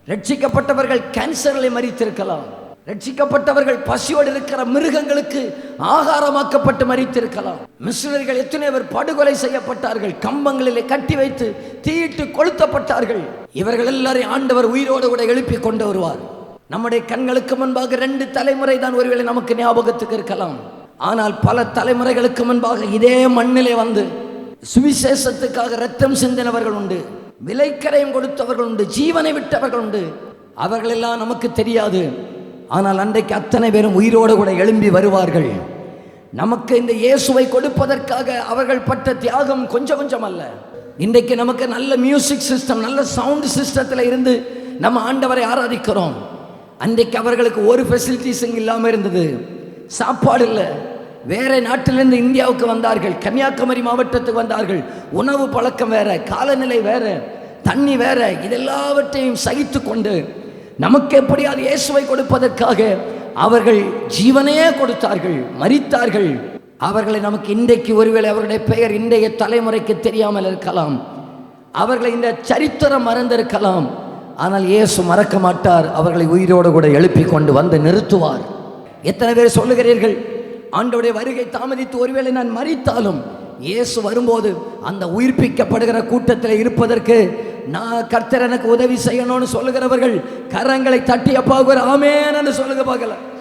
ரட்சிக்கப்பட்டவர்கள் கேன்சரில் மரித்திருக்கலாம். ரட்சிக்கப்பட்டவர்கள் பசியோடு இருக்கிற மிருகங்களுக்கு ஆகாரமாக்கப்பட்டு மரித்திருக்கலாம். மிஷனரிகள் எத்தனை பேர் படுகொலை செய்யப்பட்டார்கள், கம்பங்களிலே கட்டி வைத்து தீயிட்டு கொளுத்தப்பட்டார்கள். இவர்கள் எல்லாரையும் ஆண்டவர் உயிரோடு கூட எழுப்பி கொண்டு வருவார். நம்முடைய கண்களுக்கு முன்பாக 2 தலைமுறை தான் ஒருவேளை நமக்கு ஞாபகத்துக்கு இருக்கலாம். ஆனால் பல தலைமுறைகளுக்கு முன்பாக இதே மண்ணிலே வந்து சுவிசேஷத்துக்காக ரத்தம் சிந்தினவர்கள் உண்டு, விலைக்கரையும் கொடுத்தவர்கள் உண்டு, ஜீவனை விட்டவர்கள் உண்டு. அவர்கள் எல்லாம் நமக்கு தெரியாது. ஆனால் அன்றைக்கு அத்தனை பேரும் உயிரோடு கூட எழும்பி வருவார்கள். நமக்கு இந்த இயேசுவை கொடுப்பதற்காக அவர்கள் பட்ட தியாகம் கொஞ்சம் கொஞ்சம் அல்ல. இன்றைக்கு நமக்கு நல்ல மியூசிக் சிஸ்டம், நல்ல சவுண்ட் சிஸ்டத்தில் இருந்து நம்ம ஆண்டவரை ஆராதிக்கிறோம். அன்றைக்கு அவர்களுக்கு ஒரு ஃபெசிலிட்டிஸும் இல்லாமல் இருந்தது. சாப்பாடு இல்லை. வேற நாட்டிலிருந்து இந்தியாவுக்கு வந்தார்கள், கன்னியாகுமரி மாவட்டத்துக்கு வந்தார்கள். உணவு பழக்கம் வேற, காலநிலை வேற, தண்ணி வேற. இதெல்லாவற்றையும் சகித்து கொண்டு நமக்கு எப்படியாவது இயேசுவை கொடுப்பதற்காக அவர்கள் ஜீவனையே கொடுத்தார்கள், மரித்தார்கள். அவர்களை நமக்கு இன்றைக்கு ஒருவேளை அவருடைய பெயர் இன்றைய தலைமுறைக்கு தெரியாமல் இருக்கலாம், அவர்களை இந்த சரித்திரம் மறந்திருக்கலாம். ஆனால் இயேசு மறக்க மாட்டார். அவர்களை உயிரோடு கூட எழுப்பி கொண்டு வந்து நிறுத்துவார். எத்தனை பேர் சொல்லுகிறீர்கள், ஆண்டவருடைய வருகை தாமதித்து ஒருவேளை நான் மரித்தாலும் இயேசு வரும்போது அந்த உயிர்ப்பிக்கப்படுகிற கூட்டத்தில் இருப்பதற்கு நான் கர்த்தர் எனக்கு உதவி செய்யணும்னு சொல்லுகிறவர்கள் கரங்களை தட்டி அப்பா ஆமென் என்று சொல்லுங்க பார்க்கல.